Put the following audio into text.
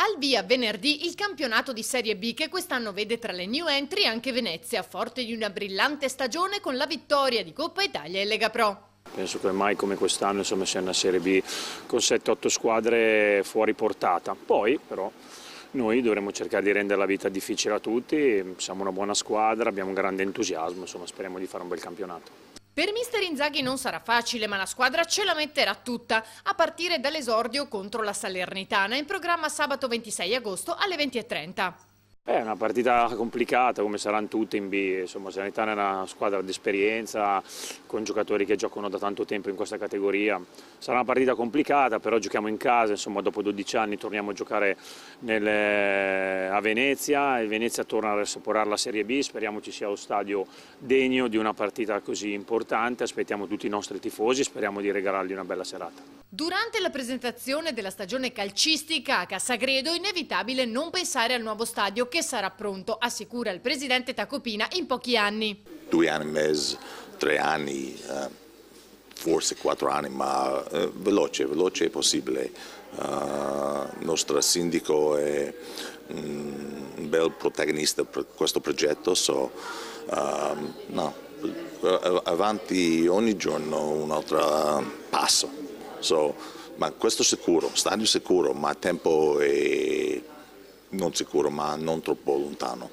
Al via venerdì il campionato di Serie B che quest'anno vede tra le new entry anche Venezia, forte di una brillante stagione con la vittoria di Coppa Italia e Lega Pro. Penso che mai come quest'anno insomma, sia una Serie B con 7-8 squadre fuori portata. Poi però noi dovremo cercare di rendere la vita difficile a tutti, siamo una buona squadra, abbiamo un grande entusiasmo, insomma, speriamo di fare un bel campionato. Per mister Inzaghi non sarà facile, ma la squadra ce la metterà tutta, a partire dall'esordio contro la Salernitana, in programma sabato 26 agosto alle 20:30. È una partita complicata come saranno tutte in B, insomma Salernitana è una squadra di esperienza con giocatori che giocano da tanto tempo in questa categoria. Sarà una partita complicata, però giochiamo in casa, insomma dopo 12 anni torniamo a giocare a Venezia, e Venezia torna a assaporare la Serie B, speriamo ci sia lo stadio degno di una partita così importante, aspettiamo tutti i nostri tifosi, speriamo di regalargli una bella serata. Durante la presentazione della stagione calcistica a Cassagredo è inevitabile non pensare al nuovo stadio che sarà pronto, assicura il presidente Tacopina, in pochi anni. 2 anni e mezzo, 3 anni, forse 4 anni, ma veloce è possibile. Il nostro sindaco è un bel protagonista per questo progetto, avanti ogni giorno un altro passo. Ma questo sicuro, stadio sicuro, ma tempo è non sicuro, ma non troppo lontano.